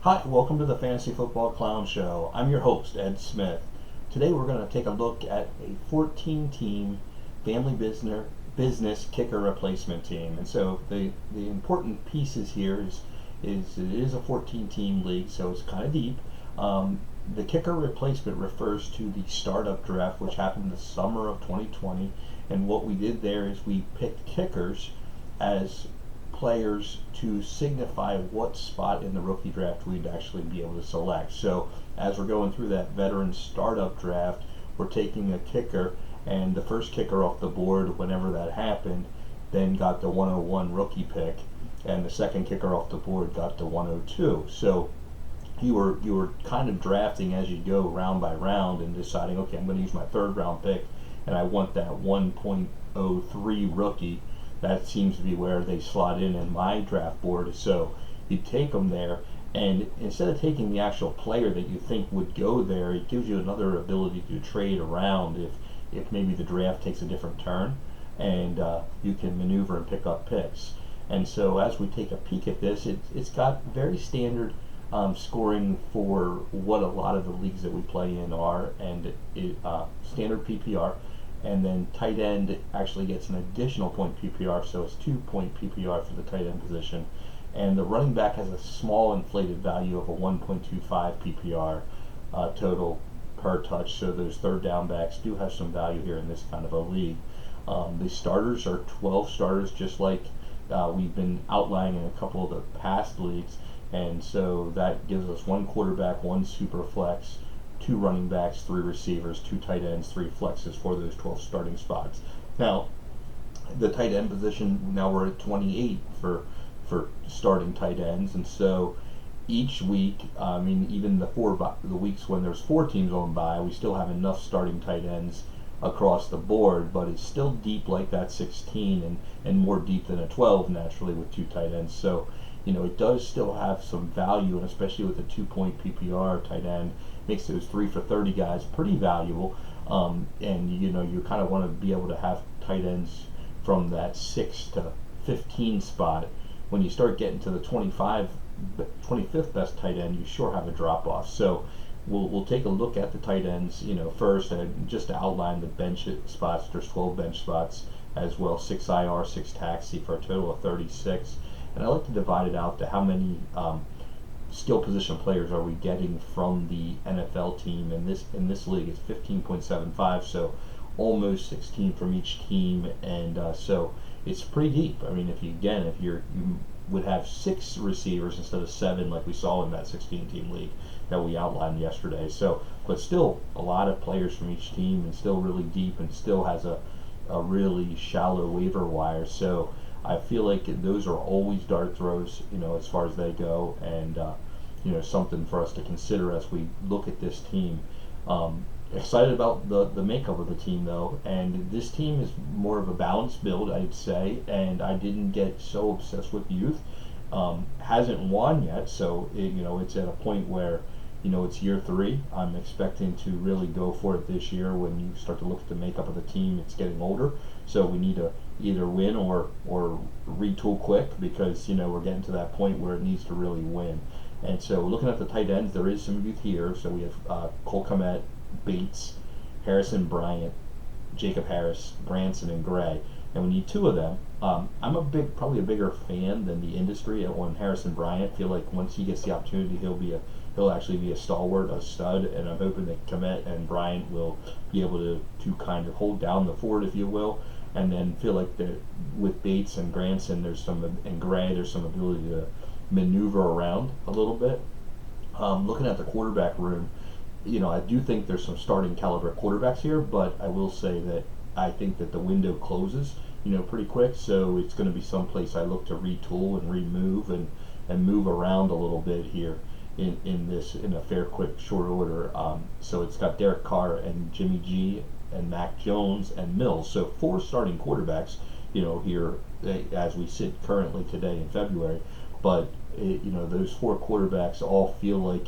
Hi, welcome to the Fantasy Football Clown Show. I'm your host, Ed Smith. Today we're going to take a look at a 14-team family business kicker replacement team. And so the important pieces here is it is a 14-team league, so it's kind of deep. The kicker replacement refers to the startup draft, which happened the summer of 2020. And what we did there is we picked kickers as players to signify what spot in the rookie draft we'd actually be able to select. So as we're going through that veteran startup draft, we're taking a kicker, and the first kicker off the board, whenever that happened, then got the 101 rookie pick, and the second kicker off the board got the 102. So you were kind of drafting as you go round by round and deciding, okay, I'm going to use my third round pick, and I want that 1.03 rookie. That seems to be where they slot in my draft board. So you take them there, and instead of taking the actual player that you think would go there, it gives you another ability to trade around if maybe the draft takes a different turn, and you can maneuver and pick up picks. And so as we take a peek at this, it's got very standard scoring for what a lot of the leagues that we play in are, and standard PPR, and then tight end actually gets an additional point PPR, so it's 2 point PPR for the tight end position, and the running back has a small inflated value of a 1.25 PPR total per touch, so those third down backs do have some value here in this kind of a league. The starters are 12 starters, just like we've been outlining in a couple of the past leagues, and so that gives us one quarterback, one super flex, two running backs, three receivers, two tight ends, three flexes for those 12 starting spots. Now, the tight end position, now we're at 28 for starting tight ends, and so each week, even the weeks when there's 4 teams on bye, we still have enough starting tight ends across the board, but it's still deep like that 16 and more deep than a 12 naturally with two tight ends. So it does still have some value, and especially with a 2 point PPR tight end, makes those 3 for 30 guys pretty valuable. And you kind of want to be able to have tight ends from that 6 to 15 spot. When you start getting to the 25th best tight end, you sure have a drop off. So we'll take a look at the tight ends, first, and just to outline the bench spots. There's 12 bench spots as well, 6 IR, 6 taxi, for a total of 36. And I like to divide it out to how many skill position players are we getting from the NFL team. And in this league, it's 15.75, so almost 16 from each team, and so it's pretty deep. If you would have 6 receivers instead of 7 like we saw in that 16-team league that we outlined yesterday. So, but still a lot of players from each team, and still really deep, and still has a really shallow waiver wire. So I feel like those are always dart throws, as far as they go, and something for us to consider as we look at this team. Excited about the makeup of the team though, and this team is more of a balanced build, I'd say, and I didn't get so obsessed with youth. Hasn't won yet, so it's at a point where it's year 3. I'm expecting to really go for it this year. When you start to look at the makeup of the team, it's getting older, so we need to either win or retool quick, because we're getting to that point where it needs to really win. And so looking at the tight ends, there is some youth here. So we have Cole Kmet, Bates, Harrison Bryant, Jacob Harris, Branson, and Gray, and we need 2 of them. I'm probably a bigger fan than the industry on Harrison Bryant. I feel like once he gets the opportunity, he'll actually be a stalwart, a stud, and I'm hoping that Kmet and Bryant will be able to kind of hold down the fort, if you will, and then feel like with Bates and Branson, and Gray, there's some ability to maneuver around a little bit. Looking at the quarterback room, I do think there's some starting caliber quarterbacks here, but I will say that I think that the window closes, pretty quick. So it's going to be someplace I look to retool and remove and move around a little bit here in a fair, quick, short order. So it's got Derek Carr and Jimmy G and Mac Jones and Mills. So 4 starting quarterbacks, here as we sit currently today in February. But those 4 quarterbacks all feel like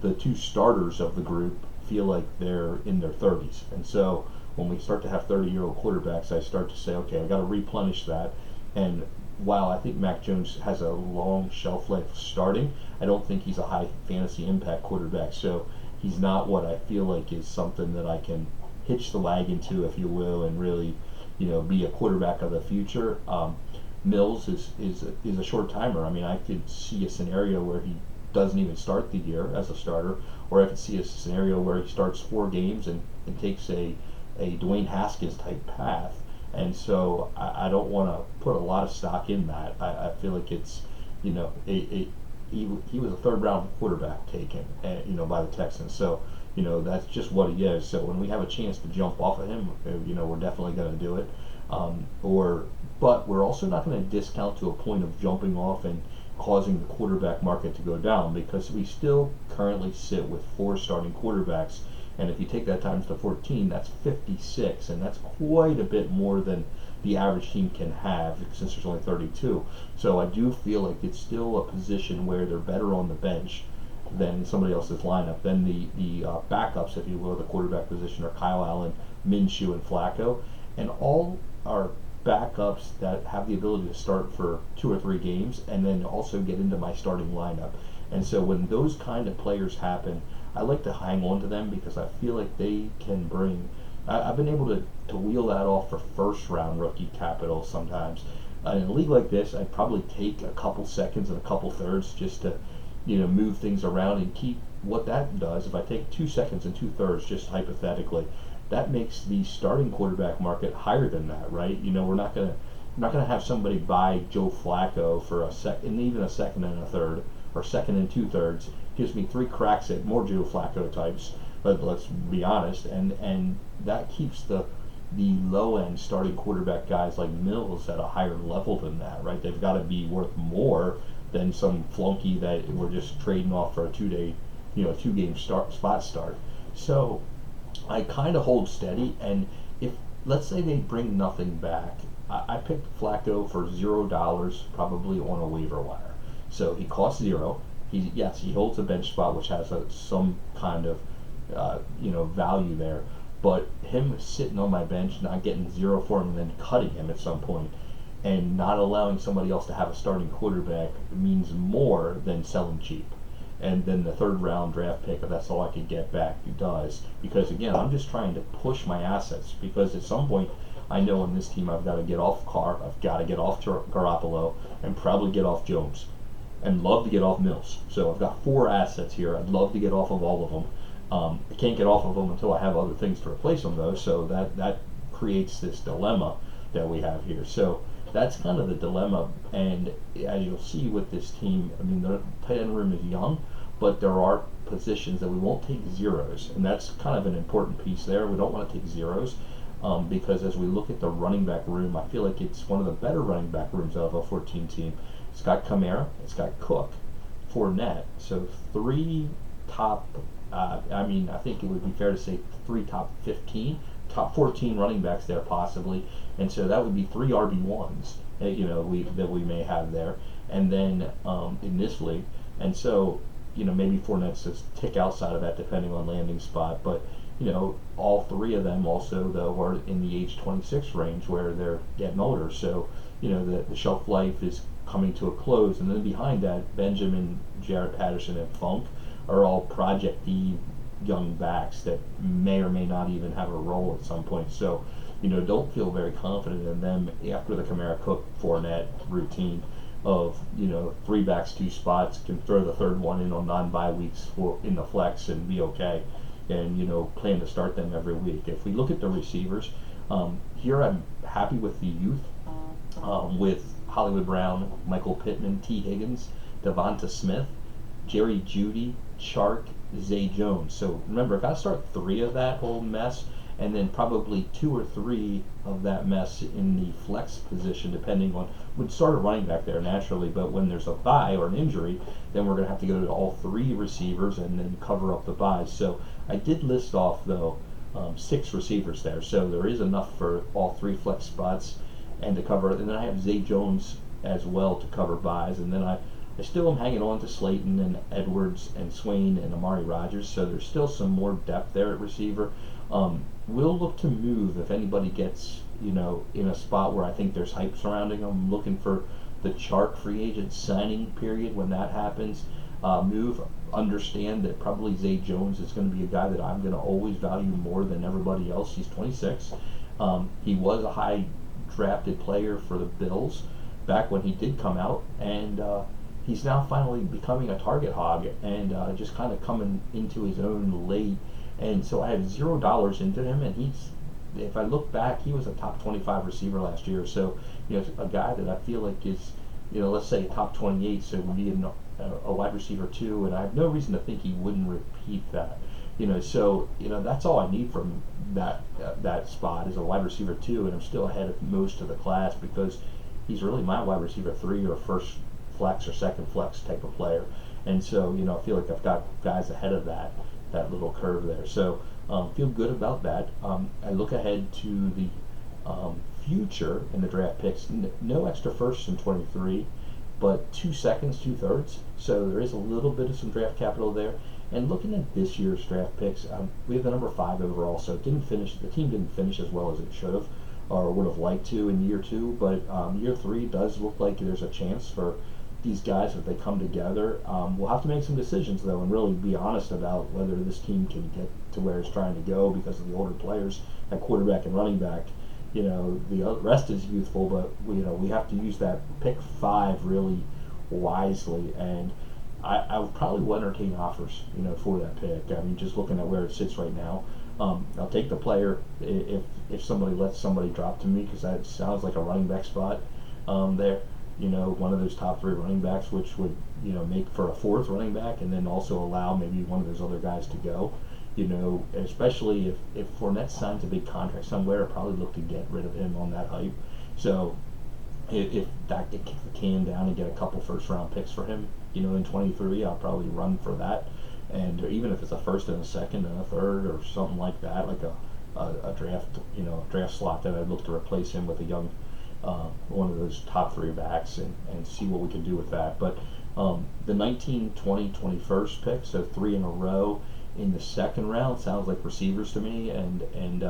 the 2 starters of the group feel like they're in their 30s, and so when we start to have 30-year-old quarterbacks, I start to say, okay, I got to replenish that. And while I think Mac Jones has a long shelf life starting, I don't think he's a high fantasy impact quarterback. So he's not what I feel like is something that I can hitch the wagon to, if you will, and really, be a quarterback of the future. Mills is a short timer. I mean, I could see a scenario where he doesn't even start the year as a starter, or I could see a scenario where he starts 4 games and takes a Dwayne Haskins type path. And so I don't want to put a lot of stock in that. I feel like it's, he was a third round quarterback taken, by the Texans. So, that's just what he is. So when we have a chance to jump off of him, we're definitely going to do it. But we're also not going to discount to a point of jumping off and causing the quarterback market to go down, because we still currently sit with 4 starting quarterbacks, and if you take that times to 14, that's 56, and that's quite a bit more than the average team can have, since there's only 32. So I do feel like it's still a position where they're better on the bench than somebody else's lineup. Then the backups, if you will, the quarterback position are Kyle Allen, Minshew, and Flacco, and all are backups that have the ability to start for 2 or 3 games and then also get into my starting lineup. And so when those kind of players happen, I like to hang on to them because I feel like they can bring. I've been able to wheel that off for first round rookie capital sometimes. In a league like this, I'd probably take a couple seconds and a couple thirds just to, move things around and keep what that does. If I take 2 seconds and 2 thirds, just hypothetically, that makes the starting quarterback market higher than that, right? We're not gonna have somebody buy Joe Flacco for a second, even a second and a third, or second and 2 thirds. Gives me 3 cracks at more Joe Flacco types. But let's be honest, and that keeps the low end starting quarterback guys like Mills at a higher level than that, right? They've got to be worth more than some flunky that we're just trading off for a 2-day, 2-game spot start. So I kind of hold steady, and if, let's say they bring nothing back, I picked Flacco for $0 probably on a waiver wire. So he costs 0. He holds a bench spot, which has some kind of value there. But him sitting on my bench, not getting 0 for him, and then cutting him at some point, and not allowing somebody else to have a starting quarterback means more than selling cheap. And then the third round draft pick, if that's all I could get back, it does. Because again, I'm just trying to push my assets, because at some point I know in this team I've got to get off Carr, I've got to get off Garoppolo, and probably get off Jones, and love to get off Mills. So I've got 4 assets here. I'd love to get off of all of them. I can't get off of them until I have other things to replace them, though. So that creates this dilemma that we have here. So that's kind of the dilemma. And as you'll see with this team, I mean, the tight end room is young, but there are positions that we won't take zeros, and that's kind of an important piece there. We don't want to take zeros. Because as we look at the running back room, I feel like it's one of the better running back rooms of a 14 team. It's got Kamara, it's got Cook, Fournette. So 3 top, I think it would be fair to say 3 top 15, top 14 running backs there possibly. And so that would be 3 RB1s, that we may have there. And then in this league, and so, maybe Fournette's just tick outside of that depending on landing spot. But all 3 of them also, though, are in the age 26 range where they're getting older. So, the shelf life is coming to a close. And then behind that, Benjamin, Jared Patterson, and Funk are all project-y young backs that may or may not even have a role at some point. So, don't feel very confident in them after the Kamara Cook Fournette routine of 3 backs, 2 spots, can throw the third one in on non-bye weeks in the flex and be okay. And plan to start them every week. If we look at the receivers, here I'm happy with the youth, with Hollywood Brown, Michael Pittman, T. Higgins, Devonta Smith, Jerry Jeudy, Chark, Zay Jones. So remember, if I start 3 of that whole mess, and then probably 2 or 3 of that mess in the flex position, depending on, would start a running back there naturally, but when there's a bye or an injury, then we're going to have to go to all 3 receivers and then cover up the buys. So I did list off, though, 6 receivers there, so there is enough for all 3 flex spots and to cover it. And then I have Zay Jones as well to cover buys, and then I still am hanging on to Slayton and Edwards and Swain and Amari Rodgers, so there's still some more depth there at receiver. We'll look to move if anybody gets, in a spot where I think there's hype surrounding them. I'm looking for the Chark free agent signing period when that happens. Move. Understand that probably Zay Jones is going to be a guy that I'm going to always value more than everybody else. He's 26. He was a high drafted player for the Bills back when he did come out, and he's now finally becoming a target hog and just kind of coming into his own late. And so I had $0 into him, and if I look back, he was a top 25 receiver last year. So, a guy that I feel like is, let's say top 28, so would be a wide receiver too, and I have no reason to think he wouldn't repeat that. So that's all I need from that spot is a wide receiver too, and I'm still ahead of most of the class because he's really my wide receiver 3 or first flex or second flex type of player. And so I feel like I've got guys ahead of that little curve there. So feel good about that. I look ahead to the future in the draft picks. No extra firsts in 23, but 2 seconds, 2/3. So there is a little bit of some draft capital there. And looking at this year's draft picks, we have the number 5 overall. So the team didn't finish as well as it should have or would have liked to in year 2. But year 3 does look like there's a chance for these guys if they come together. We'll have to make some decisions though, and really be honest about whether this team can get to where it's trying to go because of the older players at quarterback and running back. The rest is youthful, but we have to use that pick 5 really wisely. And I would probably will entertain offers, for that pick. I mean, just looking at where it sits right now, I'll take the player if somebody lets somebody drop to me, because that sounds like a running back spot there. One of those top 3 running backs, which would make for a 4th running back, and then also allow maybe one of those other guys to go. Especially if Fournette signs a big contract somewhere, I'll probably look to get rid of him on that hype. So if that could kick the can down and get a couple first-round picks for him, in 23, I'll probably run for that. And even if it's a first and a second and a third or something like that, like a draft slot, that I'd look to replace him with a young one of those top 3 backs and see what we can do with that. But the 19, 20, 21st pick, so 3 in a row in the second round, sounds like receivers to me. And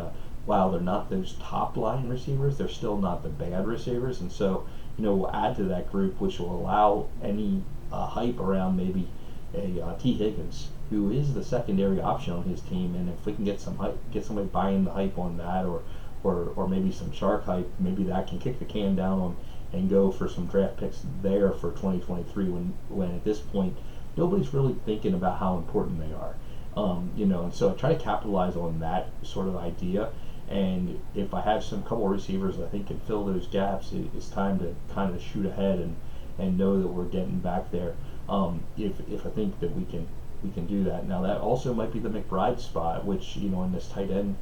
while they're not those top line receivers, they're still not the bad receivers. And so we'll add to that group, which will allow any hype around maybe a T. Higgins, who is the secondary option on his team. And if we can get some hype, get somebody buying the hype on that, or maybe some Chark hype, maybe that can kick the can down on and go for some draft picks there for 2023 when at this point nobody's really thinking about how important they are. And so I try to capitalize on that sort of idea. And if I have some couple receivers that I think can fill those gaps, it's time to kind of shoot ahead and know that we're getting back there. If I think that we can do that. Now that also might be the McBride spot, which in this tight end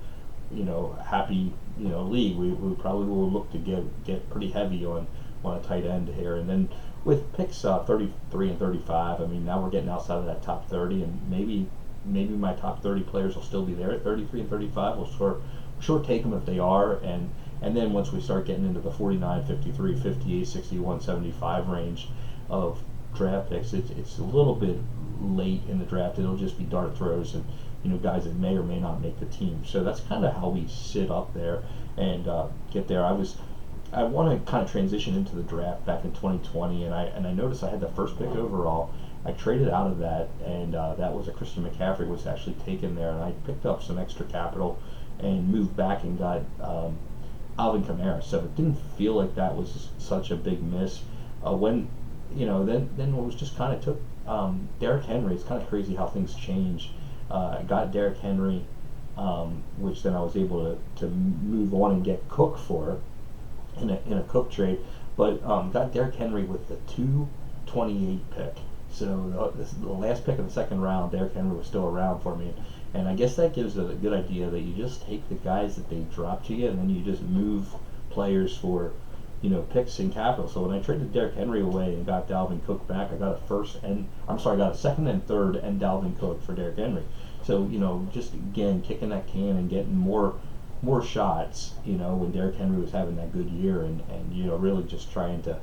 happy league, we probably will look to get pretty heavy on a tight end here. And then with picks 33 and 35, I mean, now we're getting outside of that top 30, and maybe my top 30 players will still be there at 33 and 35. We'll sure take them if they are, and then once we start getting into the 49, 53, 58, 61, 75 range of draft picks, it's a little bit late in the draft. It'll just be dart throws and guys that may or may not make the team. So that's kind of how we sit up there and get there. I want to kind of transition into the draft back in 2020, and I noticed I had the first pick overall. I traded out of that, and that was a Christian McCaffrey was actually taken there, and I picked up some extra capital and moved back and got Alvin Kamara. So it didn't feel like that was such a big miss. Then it was just kind of took Derrick Henry. It's kind of crazy how things change. I got Derrick Henry, which then I was able to move on and get Cook for in a Cook trade, but got Derrick Henry with the 228 pick. So the last pick of the second round, Derrick Henry was still around for me, and I guess that gives a good idea that you just take the guys that they drop to you, and then you just move players for picks and capital. So when I traded Derrick Henry away and got Dalvin Cook back, I got a second and third and Dalvin Cook for Derrick Henry. So just again kicking that can and getting more shots. When Derrick Henry was having that good year, and really just trying to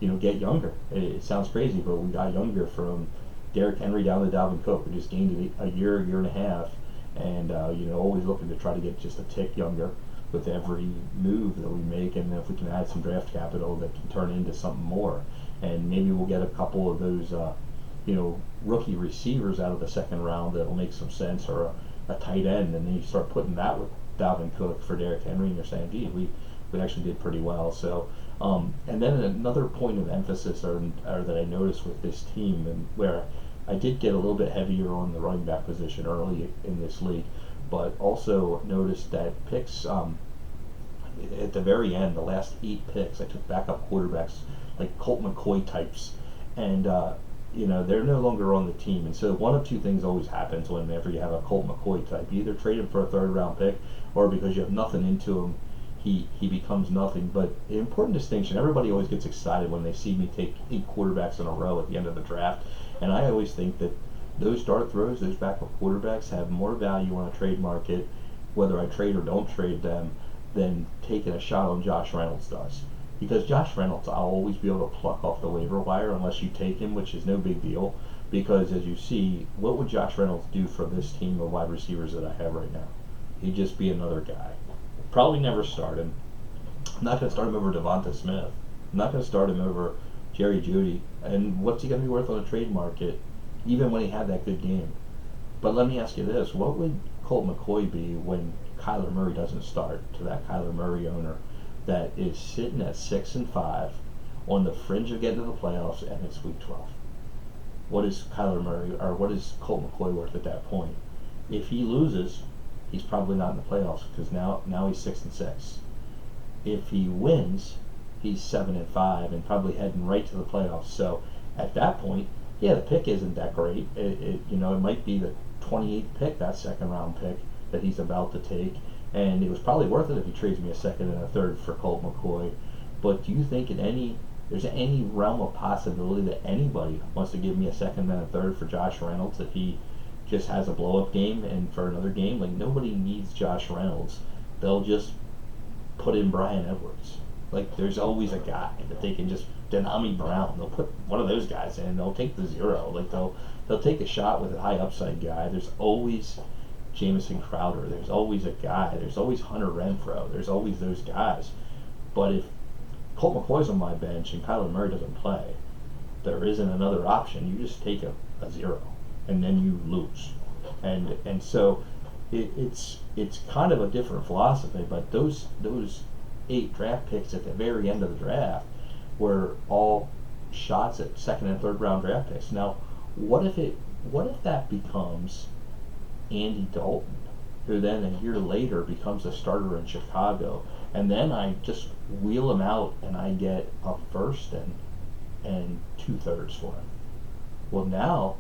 get younger. It sounds crazy, but we got younger from Derrick Henry down to Dalvin Cook. We just gained a year and a half, and always looking to try to get just a tick younger. with every move that we make, and if we can add some draft capital that can turn into something more, and maybe we'll get a couple of those rookie receivers out of the second round that'll make some sense, or a tight end, and then you start putting that with Dalvin Cook for Derrick Henry, and you're saying, gee, we actually did pretty well. So, and then another point of emphasis or that I noticed with this team, and where I did get a little bit heavier on the running back position early in this league, but also noticed that picks at the very end, the last 8 picks, I took backup quarterbacks like Colt McCoy types, and they're no longer on the team. And so one of two things always happens whenever you have a Colt McCoy type. You either trade him for a third round pick, or because you have nothing into him, he becomes nothing. But an important distinction, everybody always gets excited when they see me take 8 quarterbacks in a row at the end of the draft. And I always think that those dart throws, those backup quarterbacks have more value on a trade market, whether I trade or don't trade them, than taking a shot on Josh Reynolds does. Because Josh Reynolds, I'll always be able to pluck off the waiver wire unless you take him, which is no big deal. Because as you see, what would Josh Reynolds do for this team of wide receivers that I have right now? He'd just be another guy. Probably never start him. I'm not going to start him over Devonta Smith. I'm not going to start him over Jerry Jeudy. And what's he going to be worth on the trade market, even when he had that good game? But let me ask you this. What would Colt McCoy be when Kyler Murray doesn't start, to that Kyler Murray owner that is sitting at 6-5 on the fringe of getting to the playoffs, and it's week 12? What is Kyler Murray, or what is Colt McCoy worth at that point? If he loses, he's probably not in the playoffs, because now he's 6-6. If he wins, he's 7-5 and probably heading right to the playoffs. So at that point, yeah, the pick isn't that great. It might be the 28th pick, that second round pick that he's about to take, and it was probably worth it if he trades me a second and a third for Colt McCoy. But do you think there's any realm of possibility that anybody wants to give me a second and a third for Josh Reynolds if he just has a blow-up game and for another game? Like, nobody needs Josh Reynolds. They'll just put in Bryan Edwards. Like, there's always a guy that they can just, Denami Brown, they'll put one of those guys in, they'll take the 0. Like, they'll take a shot with a high upside guy. There's always Jamison Crowder. There's always a guy. There's always Hunter Renfrow. There's always those guys. But if Colt McCoy's on my bench and Kyler Murray doesn't play, there isn't another option. You just take a 0, and then you lose. And so it's kind of a different philosophy. But those 8 draft picks at the very end of the draft were all shots at second and third round draft picks. Now, what if that becomes Andy Dalton, who then a year later becomes a starter in Chicago, and then I just wheel him out and I get a first and 2/3 for him? Well, now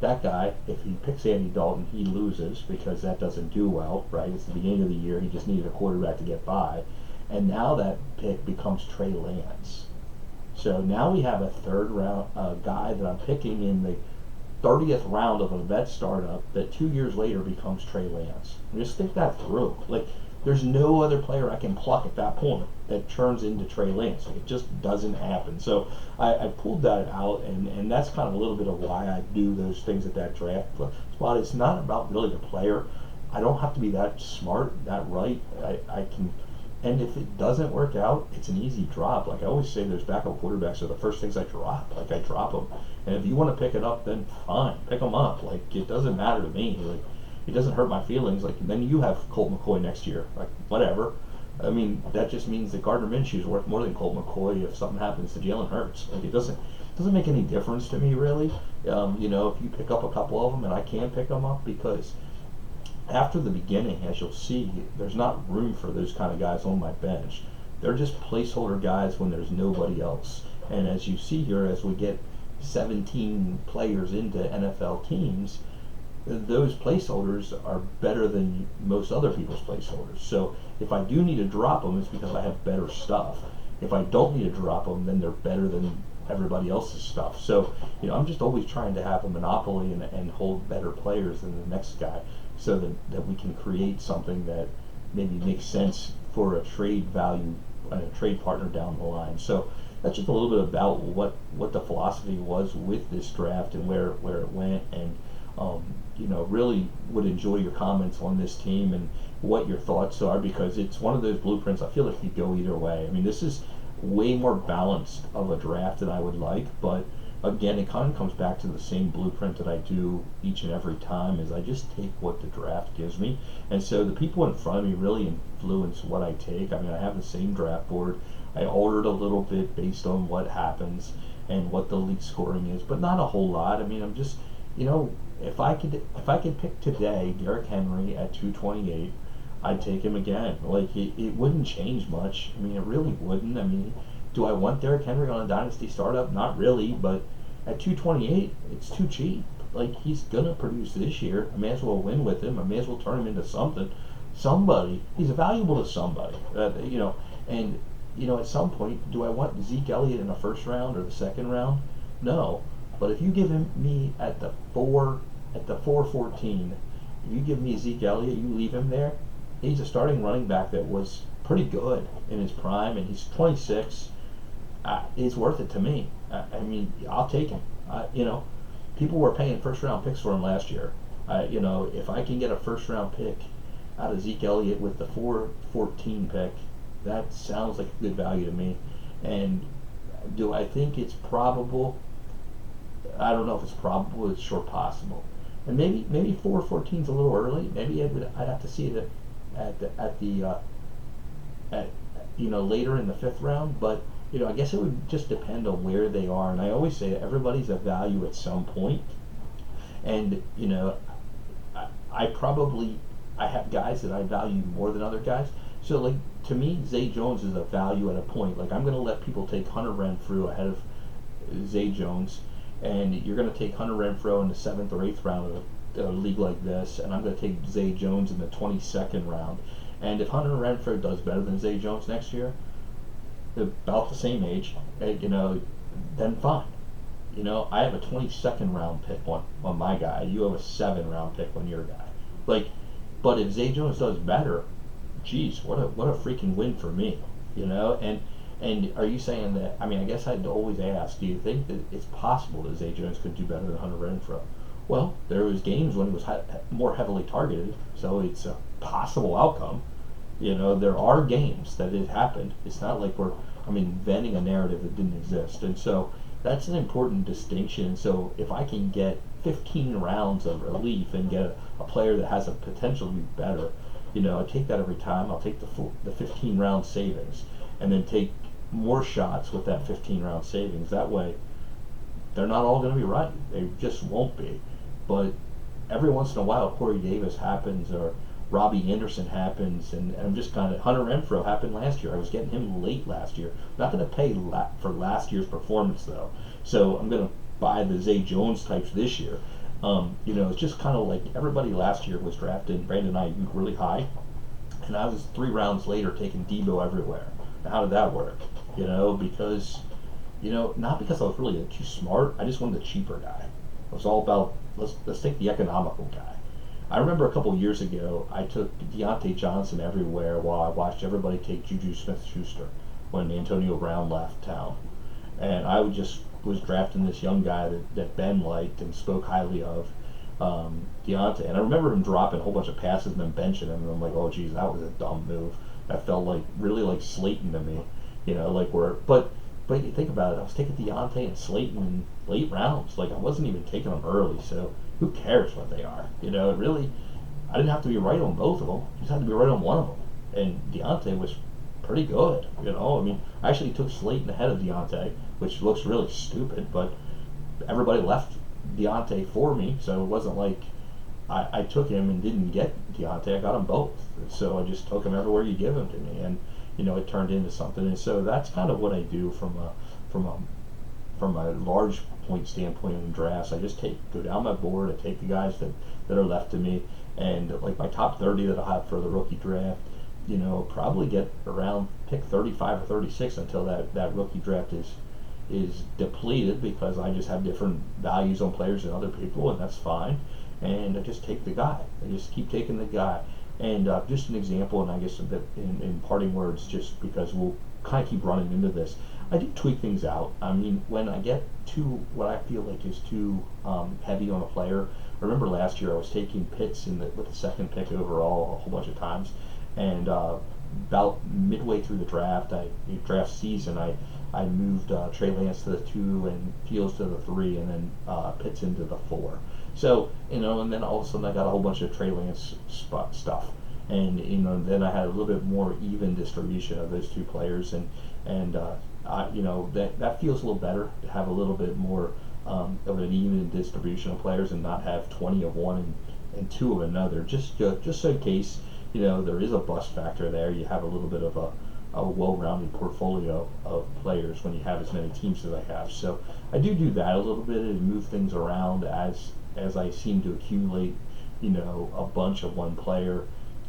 that guy, if he picks Andy Dalton, he loses because that doesn't do well, right? It's the beginning of the year. He just needed a quarterback to get by. And now that pick becomes Trey Lance. So now we have a third round guy that I'm picking in the 30th round of a vet startup that 2 years later becomes Trey Lance. Just think that through. Like, there's no other player I can pluck at that point that turns into Trey Lance. Like, it just doesn't happen. So I pulled that out, and that's kind of a little bit of why I do those things at that draft spot. It's not about really the player. I don't have to be that smart, that right. I can. And if it doesn't work out, it's an easy drop. Like I always say, those backup quarterbacks are the first things I drop. Like, I drop them. And if you want to pick it up, then fine, pick them up. Like, it doesn't matter to me. Like, it doesn't hurt my feelings. Like, then you have Colt McCoy next year. Like, whatever. I mean, that just means that Gardner Minshew is worth more than Colt McCoy if something happens to Jalen Hurts. Like, it doesn't make any difference to me, really. If you pick up a couple of them, and I can pick them up, because after the beginning, as you'll see, there's not room for those kind of guys on my bench. They're just placeholder guys when there's nobody else. And as you see here, as we get 17 players into NFL teams, those placeholders are better than most other people's placeholders. So if I do need to drop them, it's because I have better stuff. If I don't need to drop them, then they're better than everybody else's stuff. So, I'm just always trying to have a monopoly and hold better players than the next guy, so that we can create something that maybe makes sense for a trade value and a trade partner down the line. So that's just a little bit about what the philosophy was with this draft and where it went. And Really would enjoy your comments on this team and what your thoughts are, because it's one of those blueprints I feel like could go either way. I mean, this is way more balanced of a draft than I would like, but again, it kind of comes back to the same blueprint that I do each and every time, is I just take what the draft gives me. And so the people in front of me really influence what I take. I mean, I have the same draft board. I altered a little bit based on what happens and what the league scoring is, but not a whole lot. I mean, I'm just, if I could pick today Derrick Henry at 228, I'd take him again. Like, it wouldn't change much. I mean, it really wouldn't. I mean, do I want Derrick Henry on a dynasty startup? Not really, but at 228, it's too cheap. Like, he's gonna produce this year. I may as well win with him. I may as well turn him into something. Somebody. He's valuable to somebody. And at some point, do I want Zeke Elliott in the first round or the second round? No. But if you give me at the 414, if you give me Zeke Elliott, you leave him there. He's a starting running back that was pretty good in his prime, and he's 26. It's worth it to me. I mean, I'll take him. People were paying first round picks for him last year. If I can get a first round pick out of Zeke Elliott with the 414 pick, that sounds like a good value to me. And do I think it's probable? I don't know if it's probable. It's sure possible. And maybe 414 is a little early. Maybe I'd have to see it later in the fifth round. But I guess it would just depend on where they are. And I always say everybody's a value at some point. And I have guys that I value more than other guys. So, like, to me, Zay Jones is a value at a point. Like, I'm going to let people take Hunter Renfrow ahead of Zay Jones, and you're going to take Hunter Renfrow in the 7th or 8th round of a league like this, and I'm going to take Zay Jones in the 22nd round. And if Hunter Renfrow does better than Zay Jones next year, they're about the same age, then fine. I have a 22nd round pick on my guy. You have a 7th round pick on your guy. But if Zay Jones does better, geez, what a freaking win for me, And are you saying that? I mean, I guess I'd always ask, do you think that it's possible that Zay Jones could do better than Hunter Renfrow? Well, there was games when he was more heavily targeted, so it's a possible outcome. There are games that it happened. It's not like we're inventing a narrative that didn't exist, and so that's an important distinction. And so if I can get 15 rounds of relief and get a player that has a potential to be better, I take that every time. I'll take the 15 round savings, and then take more shots with that 15 round savings. That way, they're not all going to be right. They just won't be. But every once in a while, Corey Davis happens, or Robbie Anderson happens, and I'm just kind of, Hunter Renfrow happened last year. I was getting him late last year. I'm not going to pay for last year's performance, though. So I'm going to buy the Zay Jones types this year. It's just kind of like everybody last year was drafting Brandon Ayuk really high, and I was 3 rounds later taking Debo everywhere. Now, how did that work? Because, not because I was really too smart. I just wanted the cheaper guy. It was all about, let's take the economical guy. I remember a couple years ago, I took Deontay Johnson everywhere while I watched everybody take Juju Smith-Schuster when Antonio Brown left town. And I was drafting this young guy that Ben liked and spoke highly of, Deontay. And I remember him dropping a whole bunch of passes and then benching him, and I'm like, oh geez, that was a dumb move. That felt really like Slayton to me, but you think about it, I was taking Deontay and Slayton in late rounds. Like, I wasn't even taking them early, so who cares what they are? I didn't have to be right on both of them. I just had to be right on one of them. And Deontay was pretty good, I actually took Slayton ahead of Deontay, which looks really stupid, but everybody left Deontay for me, so it wasn't like I took him and didn't get Deontay. I got them both. So I just took him everywhere you give him to me, and it turned into something. And so that's kind of what I do from a large point standpoint in drafts. I just go down my board. I take the guys that are left to me, and like my top 30 that I'll have for the rookie draft. Probably get around pick 35 or 36 until that rookie draft is depleted, because I just have different values on players than other people, and that's fine. And I just take the guy. I just keep taking the guy. And just an example, and I guess in parting words, just because we'll kind of keep running into this. I do tweak things out. I mean, when I get too, what I feel like is too heavy on a player. I remember last year I was taking Pitts with the second pick overall a whole bunch of times, and about midway through the draft season, I moved Trey Lance to the 2 and Fields to the 3, and then Pitts into the 4. So and then all of a sudden I got a whole bunch of Trey Lance stuff, and then I had a little bit more even distribution of those two players, and that feels a little better to have a little bit more of an even distribution of players and not have 20 of one and 2 of another. Just so in case there is a bust factor there, you have a little bit of a well-rounded portfolio of players when you have as many teams as I have. So I do that a little bit and move things around as I seem to accumulate a bunch of one player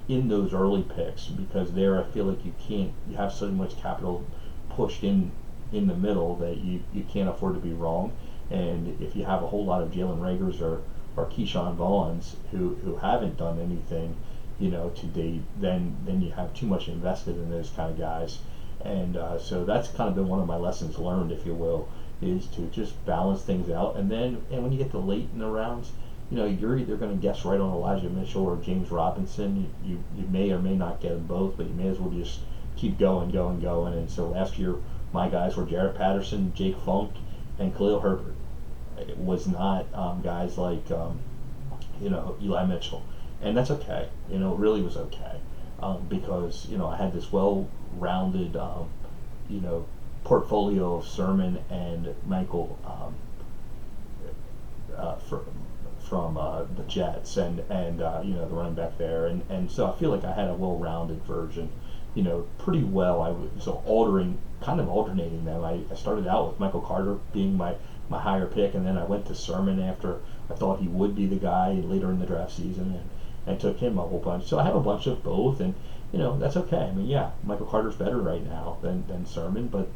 in those early picks, because there I feel like you have so much capital pushed in the middle that you can't afford to be wrong. And if you have a whole lot of Jalen Reagors or Keyshawn Vaughns who haven't done anything to date, then you have too much invested in those kind of guys. And so that's kind of been one of my lessons learned, if you will, is to just balance things out. And when you get to late in the rounds, you're either going to guess right on Elijah Mitchell or James Robinson. You may or may not get them both, but you may as well just keep going. And so last year, my guys were Jaret Patterson, Jake Funk, and Khalil Herbert. It was not guys like Eli Mitchell, and that's okay. It really was okay, because I had this well-rounded portfolio of Sermon and Michael from the Jets and the running back there, and so I feel like I had a well-rounded version, pretty well. I was alternating them. I started out with Michael Carter being my higher pick, and then I went to Sermon after I thought he would be the guy later in the draft season, and took him a whole bunch. So I have a bunch of both, and that's okay. I mean, yeah, Michael Carter's better right now than Sermon, but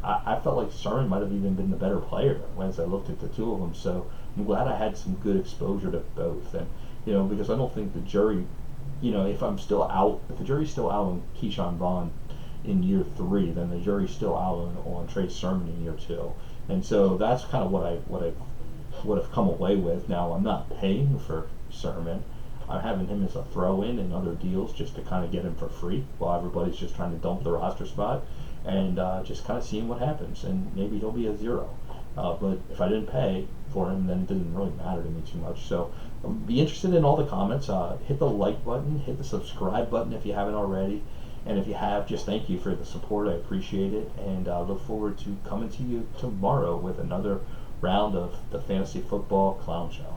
I felt like Sermon might have even been the better player as I looked at the two of them. So I'm glad I had some good exposure to both, and because I don't think the jury, if the jury's still out on Keyshawn Vaughn in year 3, then the jury's still out on Trey Sermon in year 2, and so that's kind of what I would have come away with. Now I'm not paying for Sermon. I'm having him as a throw-in and other deals just to kind of get him for free while everybody's just trying to dump the roster spot, and just kind of seeing what happens, and maybe he'll be a 0. But if I didn't pay for him, then it didn't really matter to me too much. So be interested in all the comments. Hit the like button, hit the subscribe button if you haven't already. And if you have, just thank you for the support. I appreciate it. And look forward to coming to you tomorrow with another round of the Fantasy Football Clown Show.